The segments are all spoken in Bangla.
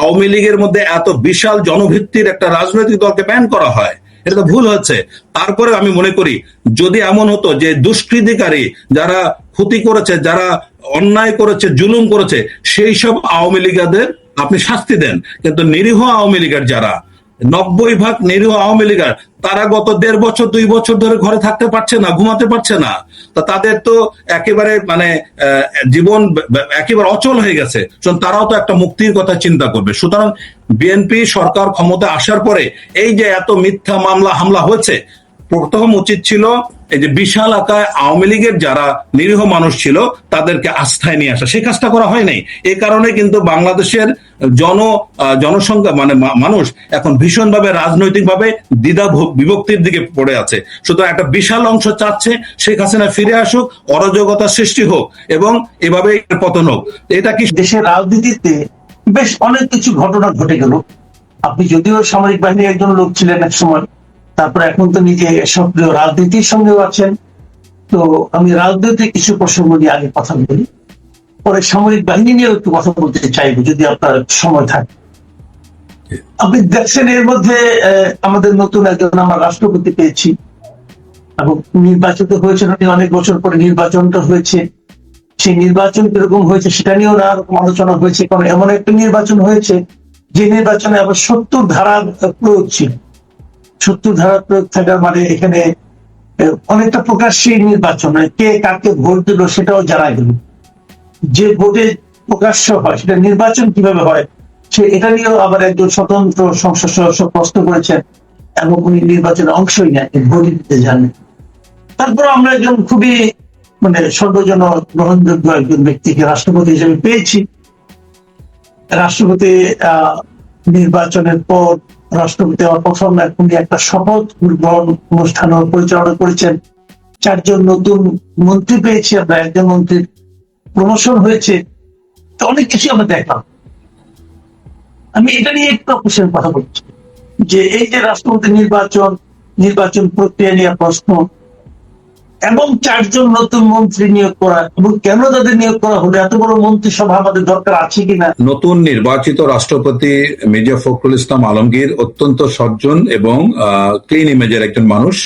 আওয়ামী লীগের মধ্যে এত বিশাল জনভিত্তির একটা রাজনৈতিক দলকে ব্যান করা হয়, এটা তো ভুল হচ্ছে। তারপরে আমি মনে করি যদি এমন হতো যে দুষ্কৃতিকারী যারা ক্ষতি করেছে, যারা অন্যায় করেছে, জুলুম করেছে, সেই সব আওয়ামী লীগারদের আপনি শাস্তি দেন, কিন্তু নিরীহ আওয়ামী লীগের যারা 90% নিরীহ আওয়ামী লীগার, তারা গত 1.5 বছর 2 বছর ধরে ঘরে থাকতে পারছে না, ঘুমাতে পারছে না, তা তাদের তো একেবারে মানে জীবন একেবারে অচল হয়ে গেছে। তারাও তো একটা মুক্তির কথা চিন্তা করবে। সুতরাং বিএনপি সরকার ক্ষমতা আসার পরে এই যে এত মিথ্যা মামলা হামলা হয়েছে, প্রথম উচিত ছিল এই যে বিশাল আকায় আওয়ামী লীগের যারা নিরীহ মানুষ ছিল তাদেরকে আস্থায় নিয়ে আসা, সেই কাজটা করা হয় নাই। এই কারণে কিন্তু বাংলাদেশের জনসংখ্যা মানে মানুষ এখন ভীষণভাবে রাজনৈতিকভাবে দ্বিধা বিভক্তির দিকে পড়ে আছে। সুতরাং একটা বিশাল অংশ চাচ্ছে শেখ হাসিনা ফিরে আসুক, অরাজকতা সৃষ্টি হোক এবং এভাবে পতন হোক। এটা কি দেশের রাজনীতিতে বেশ অনেক কিছু ঘটনা ঘটে গেল। আপনি যদিও সামরিক বাহিনীর একজন লোক ছিলেন এক সময়, তারপরে এখন তো নিজে সক্রিয় রাজনীতির সঙ্গেও আছেন। তো আমি রাজনৈতিক কিছু প্রসঙ্গ নিয়ে আগে কথা বলি, পরে সামরিক বাহিনী নিয়েও একটু কথা বলতে চাইবো যদি আপনার সময় থাকে। আপনি দেখছেন এর মধ্যে আমাদের নতুন একজন আমরা রাষ্ট্রপতি পেয়েছি এবং নির্বাচিত হয়েছেন উনি, অনেক বছর পরে নির্বাচনটা হয়েছে। সেই নির্বাচন কিরকম হয়েছে সেটা নিয়েও নানা রকম আলোচনা হয়েছে, কারণ এমন একটা নির্বাচন হয়েছে যে নির্বাচনে আবার 70 ধারার প্রয়োগ ছিল। 70 ধারার প্রয়োগ থাকার মানে এখানে অনেকটা প্রকাশ্যে নির্বাচন, কে কাকে ভোট দিল সেটাও জানা গেল। যে ভোটে প্রকাশ্য হয় সেটা নির্বাচন কিভাবে হয় সে এটা নিয়েও আবার একজন স্বতন্ত্র সংসদ সদস্য প্রশ্ন করেছেন এবং উনি নির্বাচনে অংশই নেন, ভোট দিতে জানেন। তারপর আমরা একজন খুবই মানে সর্বজন গ্রহণযোগ্য একজন ব্যক্তিকে রাষ্ট্রপতি হিসেবে পেয়েছি। রাষ্ট্রপতি নির্বাচনের পর রাষ্ট্রপতি প্রথম উনি একটা শপথ গ্রহণ অনুষ্ঠান পরিচালনা করেছেন। 4 জন নতুন মন্ত্রী পেয়েছি আমরা, একজন মন্ত্রীর প্রমোশন হয়েছে। তো অনেক কিছু আমরা দেখলাম। আমি এটা নিয়ে একটু আপনার কথা বলছি যে এই যে রাষ্ট্রপতি নির্বাচন প্রক্রিয়া নিয়ে প্রশ্ন এবং 4 জন নতুন মন্ত্রী নিয়োগ করা, এবং কেন তাদের নিয়োগ করা হলো, এত বড় মন্ত্রিসভা আমাদের দরকার আছে কিনা। নতুন নির্বাচিত রাষ্ট্রপতি মির্জা ফখরুল ইসলাম আলমগীর অত্যন্ত সজ্জন এবং ক্লিন ইমেজের একজন মানুষ।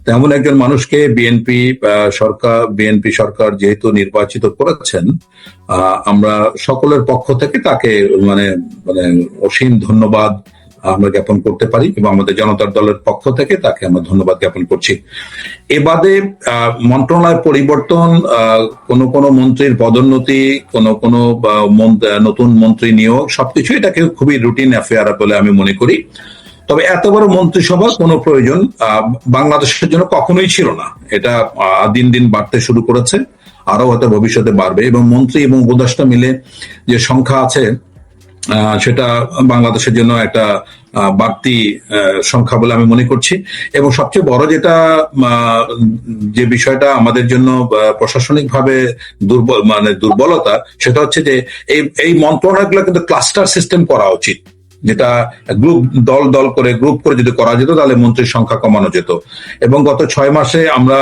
তেমন একজন মানুষকে বিএনপি সরকার যেহেতু নির্বাচিত করেছেন, আমরা সকলের পক্ষ থেকে তাকে মানে মানে অসীম ধন্যবাদ আমরা জ্ঞাপন করতে পারি এবং আমাদের জনতার দলের পক্ষ থেকে তাকে আমরা ধন্যবাদ জ্ঞাপন করছি। এ বাদে মন্ত্রণালয় পরিবর্তন, কোন মন্ত্রীর পদোন্নতি, কোন নতুন মন্ত্রী নিয়োগ, সবকিছু এটাকে খুবই রুটিন অ্যাফেয়ার বলে আমি মনে করি। তবে এত বড় মন্ত্রিসভার কোনো প্রয়োজন বাংলাদেশের জন্য কখনোই ছিল না। এটা দিন দিন বাড়তে শুরু করেছে, আরো হয়তো ভবিষ্যতে বাড়বে। এবং মন্ত্রী এবং উপদেষ্টা মিলে যে সংখ্যা আছে সেটা বাংলাদেশের জন্য একটা বাড়তি সংখ্যা বলে আমি মনে করছি। এবং সবচেয়ে বড় যে বিষয়টা আমাদের জন্য প্রশাসনিকভাবে দুর্বলতা, সেটা হচ্ছে যে এই মন্ত্রণালয়গুলো কিন্তু ক্লাস্টার সিস্টেম করা উচিত, যেটা গ্রুপ করে যদি করা যেত তাহলে মন্ত্রীর সংখ্যা কমানো যেত। এবং গত 6 মাসে আমরা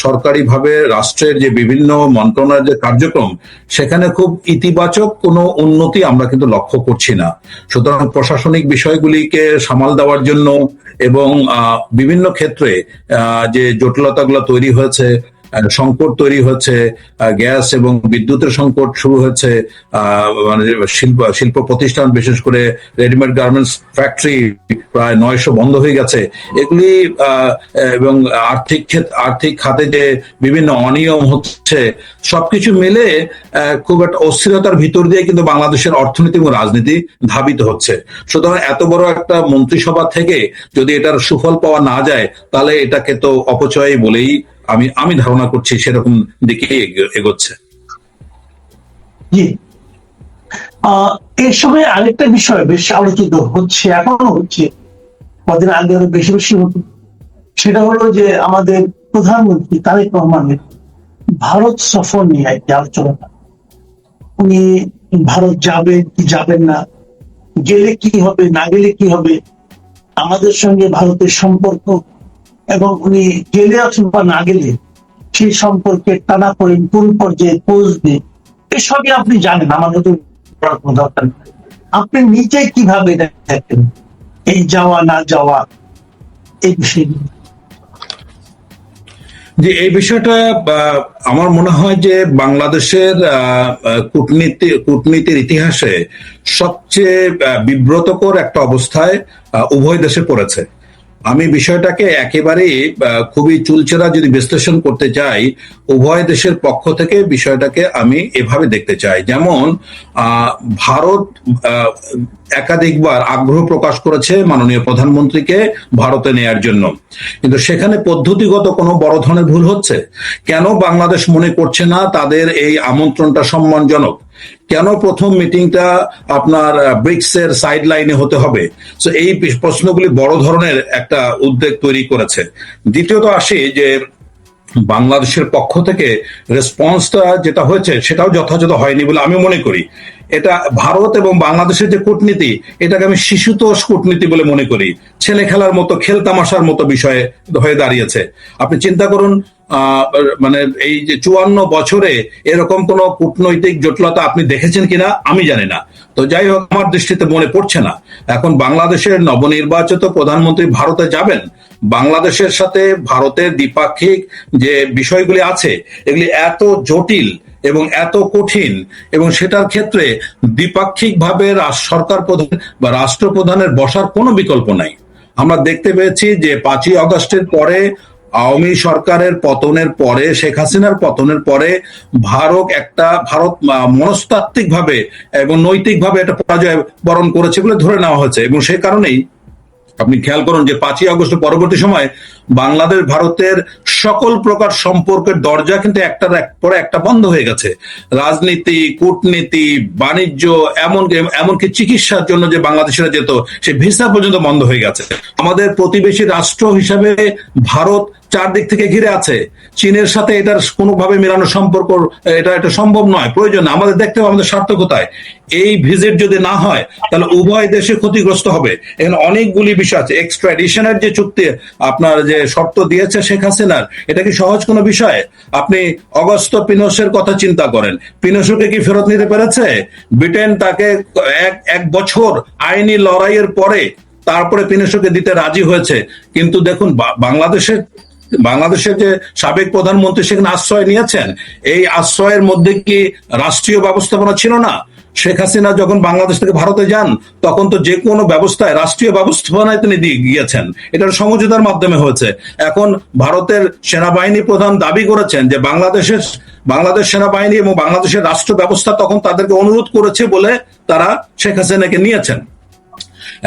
সরকারিভাবে রাষ্ট্রের যে বিভিন্ন মন্ত্রণালয়ের যে কার্যক্রম, সেখানে খুব ইতিবাচক কোনো উন্নতি আমরা কিন্তু লক্ষ্য করছি না। সুতরাং প্রশাসনিক বিষয়গুলিকে সামাল দেওয়ার জন্য এবং বিভিন্ন ক্ষেত্রে যে জটিলতাগুলো তৈরি হয়েছে, সংকট তৈরি হচ্ছে, গ্যাস এবং বিদ্যুতের সংকট শুরু হচ্ছে, মানে শিল্প প্রতিষ্ঠান বিশেষ করে রেডিমেড গার্মেন্টস ফ্যাক্টরি প্রায় 900 বন্ধ হয়ে গেছে, এগুলি এবং আর্থিক খাতে যে বিভিন্ন অনিয়ম হচ্ছে, সবকিছু মিলে খুব একটা অস্থিরতার ভিতর দিয়ে কিন্তু বাংলাদেশের অর্থনীতি এবং রাজনীতি ধাবিত হচ্ছে। সুতরাং এত বড় একটা মন্ত্রিসভা থেকে যদি এটার সুফল পাওয়া না যায় তাহলে এটাকে তো অপচয় বলেই আমি ধারণা করছি, সেরকম দিকে এগোচ্ছে। জি, এর সময় আরেকটা বিষয় বেশ আলোচিত হচ্ছে, এখনো হচ্ছে, কদিন আগে আরো বেশি হতো, সেটা হলো যে আমাদের প্রধানমন্ত্রী তারেক রহমানের ভারত সফর নিয়ে একটি আলোচনাটা। উনি ভারত যাবেন কি যাবেন না, গেলে কি হবে না গেলে কি হবে, আমাদের সঙ্গে ভারতের সম্পর্ক, এবং উনি গেলে অথবা না গেলে সেই সম্পর্কে টানাপোড়েন কোন পর্যায়ে পৌঁছবে, এসবই আপনি জানেন, আমাদের দরকার। আপনি নিজে কিভাবে দেখেন এই যাওয়া না যাওয়া এই বিষয়গুলো? যে এই বিষয়টা আমার মনে হয় যে বাংলাদেশের কূটনীতির ইতিহাসে সবচেয়ে বিব্রতকর একটা অবস্থায় উভয় দেশে পড়েছে। আমি বিষয়টাকে একেবারেই খুবই চুলচেরা যদি বিশ্লেষণ করতে চাই, উভয় দেশের পক্ষ থেকে বিষয়টাকে আমি এভাবে দেখতে চাই। যেমন ভারত একাধিকবার আগ্রহ প্রকাশ করেছে মাননীয় প্রধানমন্ত্রীকে ভারতে নেয়ার জন্য, কিন্তু সেখানে পদ্ধতিগত কোনো বড় ধরনের ভুল হচ্ছে। কেন বাংলাদেশ মনে করছে না তাদের এই আমন্ত্রণটা সম্মানজনক? কেন প্রথম মিটিংটা আপনার ব্রিক্স এর সাইড লাইনে হতে হবে? তো এই প্রশ্নগুলি বড় ধরনের একটা উদ্বেগ তৈরি করেছে। দ্বিতীয়ত আসি যে বাংলাদেশের পক্ষ থেকে রেসপন্সটা যেটা হয়েছে সেটাও যথাযথ হয়নি বলে আমি মনে করি। এটা ভারত এবং বাংলাদেশের যে কূটনীতি, এটাকে আমি শিশুতোষ কূটনীতি বলে মনে করি। ছেলে খেলার মতো, খেলতামাশার মতো বিষয় হয়ে দাঁড়িয়েছে। আপনি চিন্তা করুন, মানে এই যে 54 বছরে এরকম কোন কূটনৈতিক জটিলতা আপনি দেখেছেন কিনা আমি জানি না। তো যাই হোক, আমার দৃষ্টিতে মনে পড়ছে না। এখন বাংলাদেশের নবনির্বাচিত প্রধানমন্ত্রী ভারতে যাবেন, বাংলাদেশের সাথে ভারতের দ্বিপাক্ষিক যে বিষয়গুলি আছে এগুলি এত জটিল এবং এত কঠিন, এবং সেটার ক্ষেত্রে দ্বিপাক্ষিক ভাবে সরকার প্রধান বা রাষ্ট্রপ্রধানের বসার কোনো বিকল্প নাই। আমরা দেখতে পেয়েছি যে 5ই আগস্টের পরে, আওয়ামী সরকারের পতনের পরে, শেখ হাসিনার পতনের পরে ভারত মনস্তাত্ত্বিক ভাবে এবং নৈতিক ভাবে একটা পরাজয় বরণ করেছে বলে ধরে নেওয়া হয়েছে। এবং সেই কারণেই আপনি খেয়াল করুন যে 5ই আগস্ট পরবর্তী সময় বাংলাদেশ ভারতের সকল প্রকার সম্পর্কের দরজা কিন্তু একটার পরে একটা বন্ধ হয়ে গেছে। রাজনীতি, কূটনীতি, বাণিজ্য, এমনকি চিকিৎসার জন্য যে বাংলাদেশিরা যেত, সে ভিসা পর্যন্ত বন্ধ হয়ে গেছে। আমাদের প্রতিবেশী রাষ্ট্র হিসাবে ভারত চারদিক থেকে ঘিরে আছে। চীনের সাথে এটার কোনোভাবে মেলানো সম্পর্ক এটা সম্ভব নয়, প্রয়োজন। আমাদের দেখতে হবে আমাদের স্বার্থ কোথায়। এই ভিজিট যদি না হয় তাহলে উভয় দেশে ক্ষতিগ্রস্ত হবে। এখানে অনেকগুলি বিষয় আছে। এক্সট্রাডিশনের যে চুক্তি আপনার যে শর্ত দিয়েছে শেখ হাসিনার, এটা কি সহজ কোনো বিষয়? আপনি অগস্ত পিনোশের কথা চিন্তা করেন, পিনোশকে কি ফেরত নিতে পেরেছে? ব্রিটেন তাকে এক বছর আইনি লড়াইয়ের পরে তারপরে পিনোশকে দিতে রাজি হয়েছে। কিন্তু দেখুন, বাংলাদেশের যে সাবেক প্রধানমন্ত্রী সেখানে আশ্রয় নিয়েছেন, এই আশ্রয়ের মধ্যে কি রাষ্ট্রীয় ব্যবস্থাপনা ছিল না? শেখ হাসিনা যখন বাংলাদেশ থেকে ভারতে যান তখন তো যে কোনো ব্যবস্থায় রাষ্ট্রীয় ব্যবস্থাপনায় তিনি গিয়েছেন, এটার সমঝোতার মাধ্যমে হয়েছে। এখন ভারতের সেনাবাহিনী প্রধান দাবি করেছেন যে বাংলাদেশ সেনাবাহিনী এবং বাংলাদেশের রাষ্ট্র ব্যবস্থা তখন তাদেরকে অনুরোধ করেছে বলে তারা শেখ হাসিনাকে নিয়েছেন।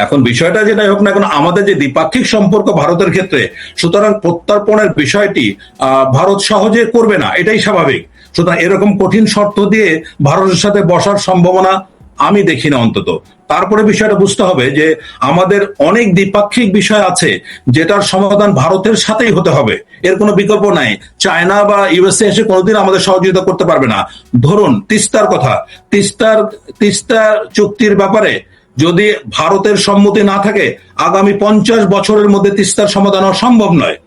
এখন বিষয়টা যেটাই হোক না কেন, আমাদের যে দ্বিপাক্ষিক সম্পর্ক ভারতের ক্ষেত্রে, সুতরাং প্রত্যর্পণের বিষয়টি ভারত সহজে করবে না, এটাই স্বাভাবিক। সুতরাং এরকম কঠিন শর্ত দিয়ে ভারতের সাথে বসার সম্ভাবনা আমি দেখি না অন্তত। তারপরে বিষয়টা বুঝতে হবে যে আমাদের অনেক দ্বিপাক্ষিক বিষয় আছে যেটার সমাধান ভারতের সাথেই হতে হবে, এর কোনো বিকল্প নাই। চায়না বা ইউএসএ এসে কোনোদিন আমাদের সহযোগিতা করতে পারবে না। ধরুন তিস্তার কথা, তিস্তা চুক্তির ব্যাপারে যদি ভারতের সম্মতি না থাকে, আগামী 50 বছরের মধ্যে তিস্তার সমাধান হওয়া সম্ভব নয়।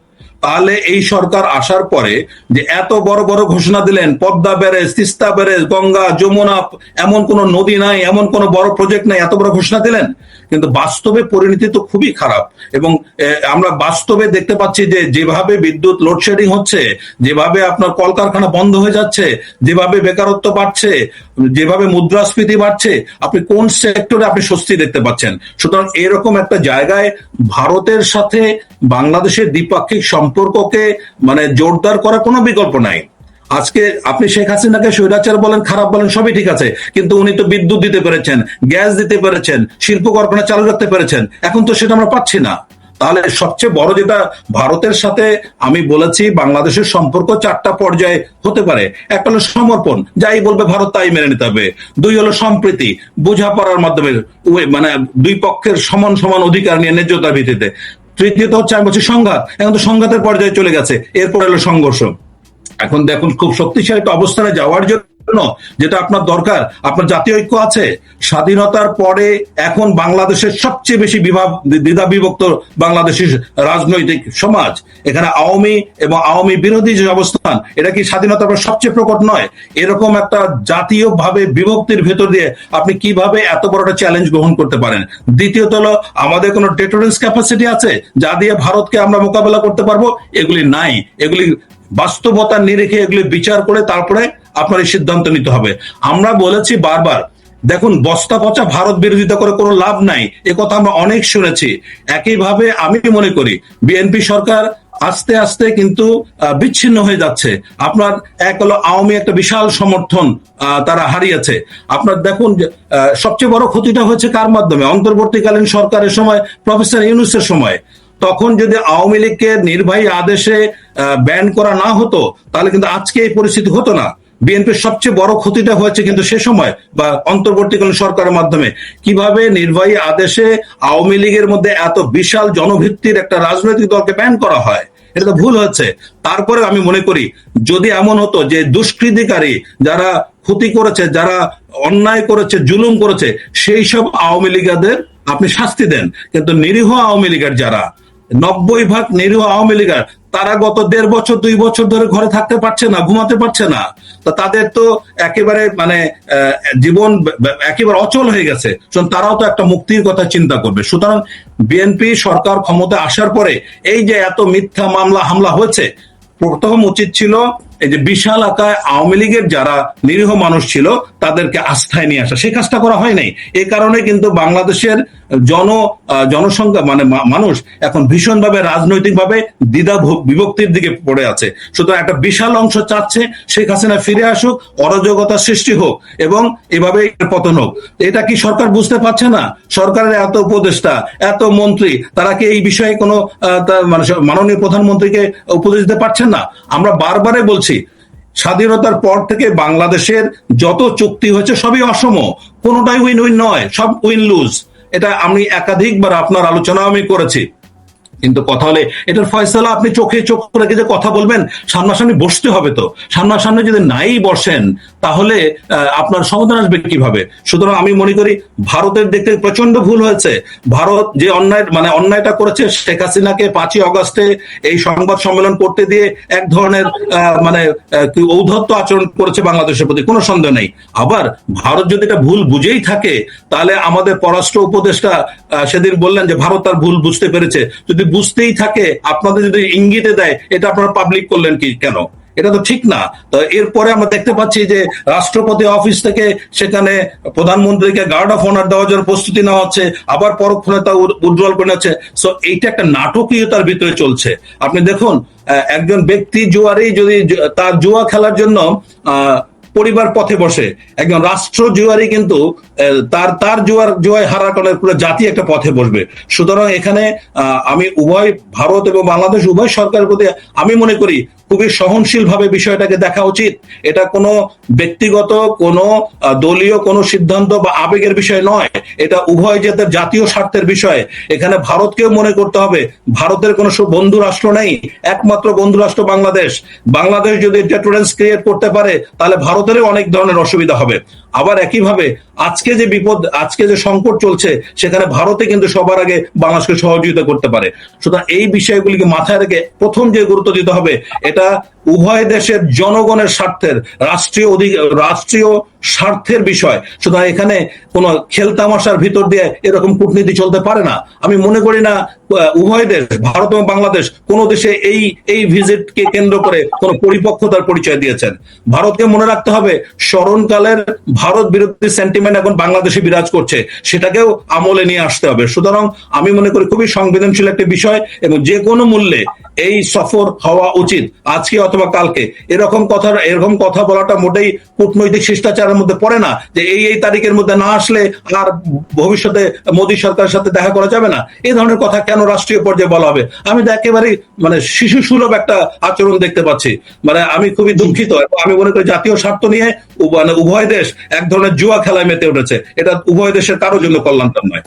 তাহলে এই সরকার আসার পরে যে এত বড় বড় ঘোষণা দিলেন, পদ্মা ব্যারেজ, তিস্তা ব্যারেজ, গঙ্গা, যমুনা, এমন কোন নদী নাই, এমন কোন বড় প্রজেক্ট নাই, এত বড় ঘোষণা দিলেন, কিন্তু বাস্তবে পরিণতি তো খুবই খারাপ। এবং আমরা বাস্তবে দেখতে পাচ্ছি যে যেভাবে বিদ্যুৎ লোডশেডিং হচ্ছে, যেভাবে আপনার কলকারখানা বন্ধ হয়ে যাচ্ছে, যেভাবে বেকারত্ব বাড়ছে, যেভাবে মুদ্রাস্ফীতি বাড়ছে, আপনি কোন সেক্টরে আপনি স্বস্তি দেখতে পাচ্ছেন? সুতরাং এরকম একটা জায়গায় ভারতের সাথে বাংলাদেশের দ্বিপাক্ষিক সম্পর্ককে মানে জোরদার করার কোনো বিকল্প নাই। আজকে আপনি শেখ হাসিনাকে স্বৈরাচার বলেন, খারাপ বলেন, সবই ঠিক আছে, কিন্তু উনি তো বিদ্যুৎ দিতে পেরেছেন, গ্যাস দিতে পেরেছেন, শিল্প কারখানা চালু রাখতে পেরেছেন। এখন তো সেটা আমরা পাচ্ছি না। তাহলে সবচেয়ে বড় যেটা ভারতের সাথে আমি বলেছি, বাংলাদেশের সম্পর্ক 4টা পর্যায়ে হতে পারে। একটা হলো সমর্পণ, যাই বলবে ভারত তাই মেনে নিতে হবে। 2 হলো সম্প্রীতি, বোঝাপড়ার মাধ্যমে, মানে দুই পক্ষের সমান সমান অধিকার নিয়ে ন্যায্যতার ভিত্তিতে। তৃতীয়ত হচ্ছে আমি বলছি সংঘাত, এখন তো সংঘাতের পর্যায়ে চলে গেছে। এরপর হলো সংঘর্ষ। এখন দেখুন, খুব শক্তিশালী একটা অবস্থানে যাওয়ার জন্য জন্য যেটা আপনার দরকার, আপনার জাতীয় ঐক্য আছে। স্বাধীনতার পরে এখন বাংলাদেশের সবচেয়ে বেশি দ্বিধা বিভক্ত বাংলাদেশের রাজনৈতিক সমাজ। এখানে আওয়ামী এবং আওয়ামী বিরোধী যে অবস্থান, এটা কি স্বাধীনতার পর সবচেয়ে প্রকট নয়? এরকম একটা জাতীয় ভাবে বিভক্তির ভেতর দিয়ে আপনি কিভাবে এত বড় একটা চ্যালেঞ্জ গ্রহণ করতে পারেন? দ্বিতীয়ত হলো, আমাদের কোনো ডেটোরেন্স ক্যাপাসিটি আছে যা দিয়ে ভারতকে আমরা মোকাবেলা করতে পারবো? এগুলি নাই। এগুলি বাস্তবতার নিরিখে এগুলি বিচার করে তারপরে আপনার এই সিদ্ধান্ত নিতে হবে। আমরা বলেছি বারবার, দেখুন, বস্তা পচা ভারত বিরোধিতা করে কোনো লাভ নাই, এ কথা আমরা অনেক শুনেছি। একইভাবে আমি মনে করি বিএনপি সরকার আস্তে আস্তে কিন্তু বিচ্ছিন্ন হয়ে যাচ্ছে। আপনার এক হলো আওয়ামী একটা বিশাল সমর্থন তারা হারিয়েছে। আপনার দেখুন, সবচেয়ে বড় ক্ষতিটা হয়েছে কার মাধ্যমে? অন্তর্বর্তীকালীন সরকারের সময়, প্রফেসর ইউনূসের সময়। তখন যদি আওয়ামী লীগের নির্বাহী আদেশে ব্যান করা না হতো, তাহলে কিন্তু আজকে এই পরিস্থিতি হতো না। বিএনপির সবচেয়ে বড় ক্ষতিটা হয়েছে কিন্তু সে সময় বা অন্তর্বর্তীকালীন সরকারের মাধ্যমে। কিভাবে নির্বাহী আদেশে আওয়ামী লীগের মধ্যে এত বিশাল জনভিত্তির একটা রাজনৈতিক দলকে ব্যান করা হয়, এটা তো ভুল হচ্ছে। তারপরে আমি মনে করি যদি এমন হতো যে দুষ্কৃতিকারী যারা ক্ষতি করেছে, যারা অন্যায় করেছে, জুলুম করেছে, সেই সব আওয়ামী লীগারদের আপনি শাস্তি দেন। কিন্তু নিরীহ আওয়ামী লীগের যারা 90% নিরীহ আওয়ামী লীগার, তারা গত 1.5 বছর 2 বছর ধরে ঘরে থাকতে পারছে না, ঘুমাতে পারছে না। তো তাদের তো একেবারে মানে জীবন একেবারে অচল হয়ে গেছে। তারাও তো একটা মুক্তির কথা চিন্তা করবে। সুতরাং বিএনপি সরকার ক্ষমতা আসার পরে এই যে এত মিথ্যা মামলা হামলা হয়েছে, প্রথম উচিত ছিল এই যে বিশাল আকায় আওয়ামী লীগের যারা নিরীহ মানুষ ছিল তাদেরকে আস্থায় নিয়ে আসা। সেই কাজটা করা হয় নাই। এই কারণে কিন্তু বাংলাদেশের জনসংখ্যা মানে মানুষ এখন ভীষণভাবে রাজনৈতিকভাবে দ্বিধা বিভক্তির দিকে পড়ে আছে। সুতরাং একটা বিশাল অংশ চাচ্ছে শেখ হাসিনা ফিরে আসুক, অরাজকতা সৃষ্টি হোক এবং এভাবে পতন হোক। এটা কি সরকার বুঝতে পারছে না? সরকারের এত উপদেষ্টা, এত মন্ত্রী, তারা কি এই বিষয়ে কোনো মানে মাননীয় প্রধানমন্ত্রীকে উপদেশ দিতে পারছেন না? আমরা বারবারে বলছি, স্বাধীনতার পর থেকে বাংলাদেশের যত চুক্তি হয়েছে সবই অসম, কোনোটাই উইন উইন নয়, সব উইন লুজ। এটা আমি একাধিকবার আপনার আলোচনা আমি করেছি। কিন্তু কথা হলে এটার ফয়সালা আপনি চোখে চোখ রেখে যে কথা বলবেন, সামনাসামনি বসতে হবে। তো সামনাসামনি যদি নাই বসেন তাহলে আপনার সমাধান আসবে কিভাবে? সুতরাং আমি মনে করি ভারতের দেখতে প্রচন্ড ভুল হয়েছে। ভারত যে অন্যায়টা করেছে, শেখ হাসিনাকে 5ই আগস্টে এই সংবাদ সম্মেলন করতে দিয়ে এক ধরনের ঔদ্ধত্য আচরণ করেছে বাংলাদেশের প্রতি, কোনো সন্দেহ নেই। আবার ভারত যদি এটা ভুল বুঝেই থাকে, তাহলে আমাদের পররাষ্ট্র উপদেষ্টা সেদিন বললেন যে ভারত তার ভুল বুঝতে পেরেছে। যদি বুঝতেই থাকে, আপনাদের যদি ইঙ্গিতে দেয়, এটা আপনারা পাবলিক করলেন কি কেন? এটা তো ঠিক না। তো এরপরে আমরা দেখতে পাচ্ছি যে রাষ্ট্রপতি অফিস থেকে সেখানে প্রধানমন্ত্রীকে গার্ড অফ অনার দেওয়ার জন্য প্রস্তুতি নেওয়া হচ্ছে, আবার পরক্ষণে তা উজ্জ্বল করে যাচ্ছে। সো এইটা একটা নাটকীয়তার ভিতরে চলছে। আপনি দেখুন, একজন ব্যক্তি জুয়ারি যদি তার জুয়া খেলার জন্য পরিবার পথে বসে, একজন রাষ্ট্র জুয়ারি কিন্তু তার জুয়ায় হারার কারণে পুরো জাতি একটা পথে বসবে। সুতরাং এখানে আমি উভয় ভারত এবং বাংলাদেশ উভয় সরকারের প্রতি আমি মনে করি খুবই সহনশীল ভাবে বিষয়টাকে দেখা উচিত। এটা কোনো ব্যক্তিগত, কোনো দলীয় কোনো সিদ্ধান্ত বা আবেগের বিষয় নয়। এটা উভয় জাতীয় স্বার্থের বিষয়। এখানে ভারতকেও মনে করতে হবে, ভারতের কোনো বন্ধু রাষ্ট্র নেই, একমাত্র বন্ধু রাষ্ট্র বাংলাদেশ। বাংলাদেশ যদি ডেটোরেন্স ক্রিয়েট করতে পারে, তাহলে ভারতেরও অনেক ধরনের অসুবিধা হবে। আবার একইভাবে আজকে যে বিপদ, আজকে যে সংকট চলছে, সেখানে ভারতে কিন্তু সবার আগে বাংলাদেশকে সহযোগিতা করতে পারে। সুতরাং এই বিষয়গুলিকে মাথায় রেখে প্রথম যে গুরুত্ব দিতে হবে, এটা উভয় দেশের জনগণের স্বার্থের, রাষ্ট্রীয় স্বার্থের বিষয়। সুতরাং এখানে কোনো খেলতামাশার ভিতর দিয়ে এরকম কূটনীতি চলতে পারে না। আমি মনে করি না উভয় দেশ, ভারত এবং বাংলাদেশ, কোন দেশে এই ভিজিটকে কেন্দ্র করে কোন পরিপক্কতার পরিচয় দিয়েছেন। ভারতকে মনে রাখতে হবে, স্মরণকালের ভারত বিরোধী সেন্টিমেন্ট এখন বাংলাদেশে বিরাজ করছে, সেটাকেও আমলে নিয়ে আসতে হবে। সুতরাং আমি মনে করি খুবই সংবেদনশীল একটা বিষয় এবং যে কোনো মূল্যে এই সফর হওয়া উচিত, আজকে অথবা কালকে। এরকম কথা বলাটা মোটেই কূটনৈতিক শিষ্টাচারের মধ্যে পড়ে না, যে এই তারিখের মধ্যে না আসলে আর ভবিষ্যতে মোদী সরকারের সাথে দেখা করা যাবে না। এই ধরনের কথা কেন রাষ্ট্রীয় পর্যায়ে বলা হবে? আমি তো একেবারেই শিশু সুলভ একটা আচরণ দেখতে পাচ্ছি। আমি খুবই দুঃখিত। আমি মনে করি জাতীয় স্বার্থ নিয়ে উভয় দেশ এক ধরনের জুয়া খেলায় মেতে উঠেছে। এটা উভয় দেশের কারোর জন্য কল্যাণকর নয়।